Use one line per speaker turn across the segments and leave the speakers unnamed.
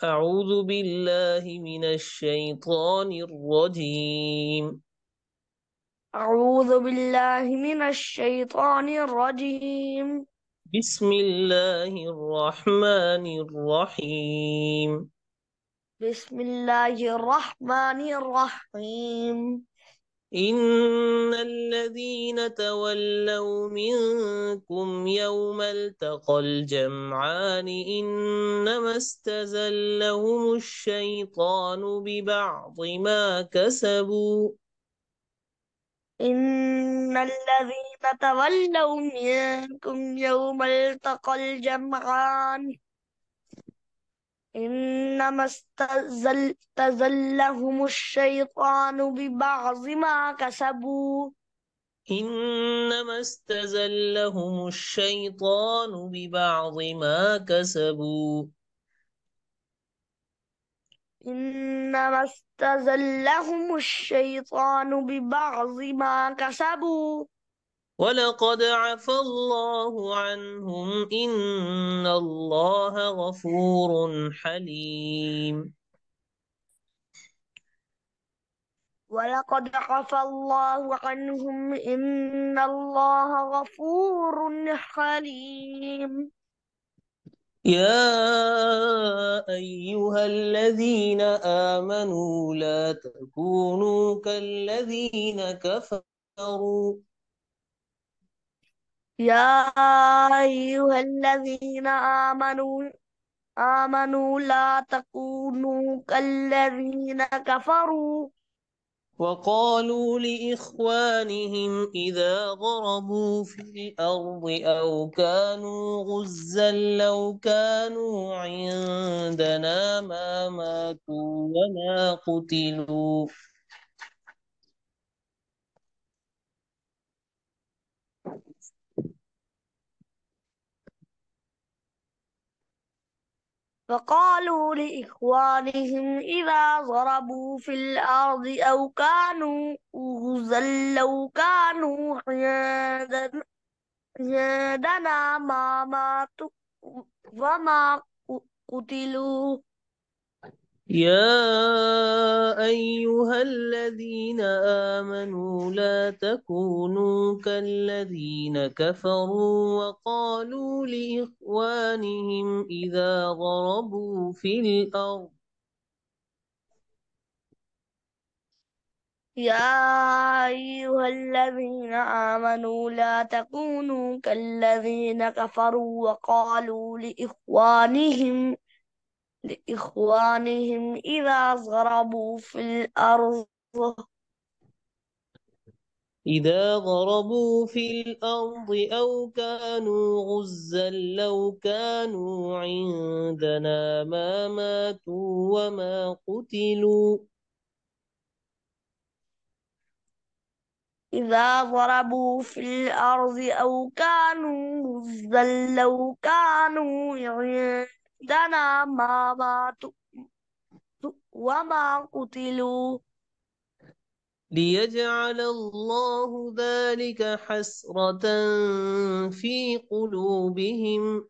أعوذ بالله من الشيطان الرجيم.
أعوذ بالله من الشيطان الرجيم.
بسم الله الرحمن الرحيم.
بسم الله الرحمن الرحيم.
إن الذين تولوا منكم يوم التقى الجمعان إنما استزلهم الشيطان ببعض ما كسبوا.
إن الذين تولوا منكم يوم التقى الجمعان إنما استزلهم الشيطان ببعض ما كسبوا.
إنما استزلهم الشيطان ببعض ما كسبوا.
إنما استزلهم الشيطان ببعض ما كسبوا.
ولقد عفى الله عنهم إن الله غفور حليم.
ولقد عفى الله عنهم إن الله غفور حليم.
يا أيها الذين آمنوا لا تكونوا كالذين كفروا.
يا أيها الذين آمنوا لا تكونوا كالذين كفروا.
وقالوا لإخوانهم إذا ضربوا في الأرض أو كانوا غزا لو كانوا عندنا ما ماتوا وما قتلوا.
فقالوا لإخوانهم إذا ضربوا في الأرض أو كانوا غزا لو كانوا عندنا ما ماتوا وما قتلوا.
يا أيها الذين آمنوا لا تكونوا كالذين كفروا وقالوا لإخوانهم إذا ضربوا في الأرض.
يا أيها الذين آمنوا لا تكونوا كالذين كفروا وقالوا لإخوانهم إذا ضربوا في الأرض
إذا ضربوا في الأرض أو كانوا غزا لو كانوا عندنا ما ماتوا وما قتلوا.
إذا ضربوا في الأرض أو كانوا غزا لو كانوا عندنا ما ماتوا وما قتلوا.
ليجعل الله ذلك حسرة في قلوبهم.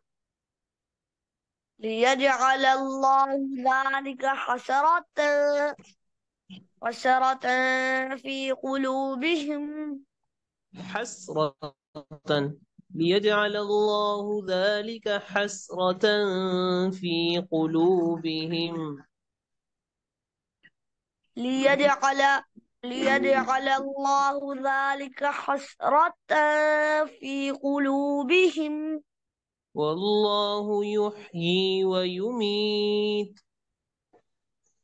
ليجعل الله ذلك حسرة في قلوبهم.
حسرة. ليجعل الله ذلك حسرة في قلوبهم.
ليجعل ليجعل الله ذلك حسرة في قلوبهم.
والله يحيي ويميت.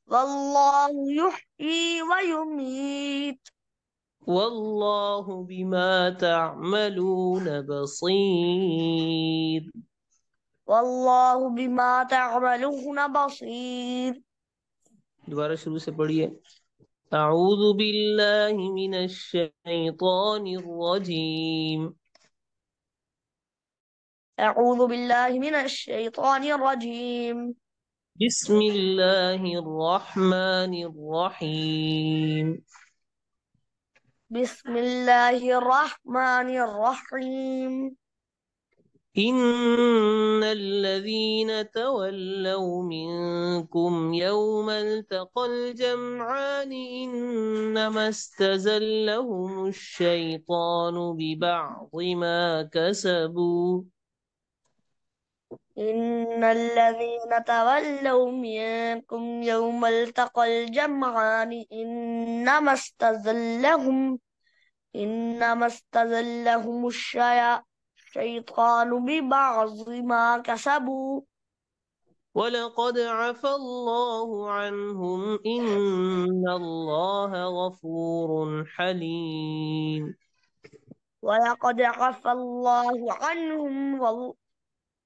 والله يحيي ويميت.
والله بما تعملون بصير.
والله بما تعملون بصير.
दोबारा शुरू से पढ़िए. أعوذ بالله من الشيطان الرجيم.
أعوذ بالله من الشيطان الرجيم.
بسم الله الرحمن الرحيم.
بسم الله الرحمن الرحيم.
إن الذين تولوا منكم يوم التقى الجمعان إنما استزلهم الشيطان ببعض ما كسبوا
إن الذين تولوا منكم يوم التقى الجمعان إنما استزلهم الشيطان ببعض ما كسبوا.
ولقد عفى الله عنهم إن الله غفور حليم.
ولقد عفى الله عنهم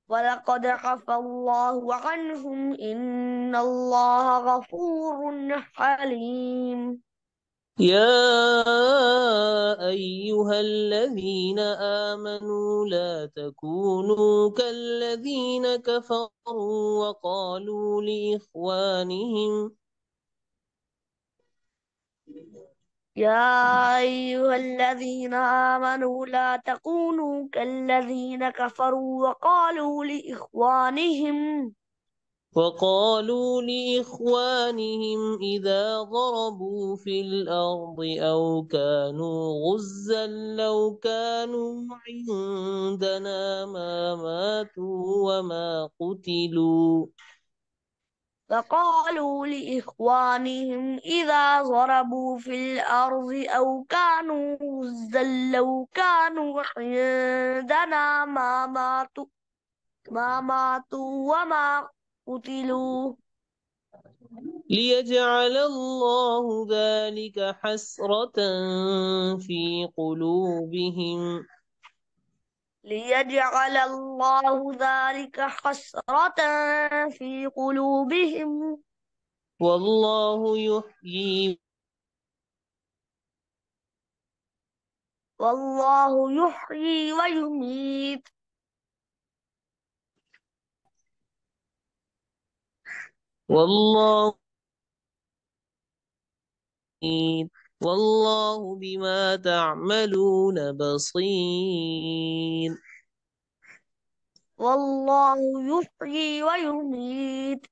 ولقد عفى الله عنهم إن الله غفور حليم.
يا أيها الذين آمنوا لا تكونوا كالذين كفروا وقالوا لإخوانهم
يا أيها الذين آمنوا لا تكونوا كالذين كفروا
إذا ضربوا في الأرض أو كانوا غزا لو كانوا عندنا ما ماتوا وما قتلوا
فقالوا لإخوانهم إذا ضربوا في الأرض أو كانوا غزا لو كانوا عندنا ما ماتوا وما قتلوا.
ليجعل الله ذلك حسرة في قلوبهم
ليجعل الله ذلك حسرة في قلوبهم.
والله يحيي
والله يحيي ويميت.
والله يحيي والله بما تعملون بصير.
والله يحيي ويميت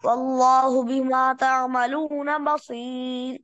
والله بما تعملون بصير.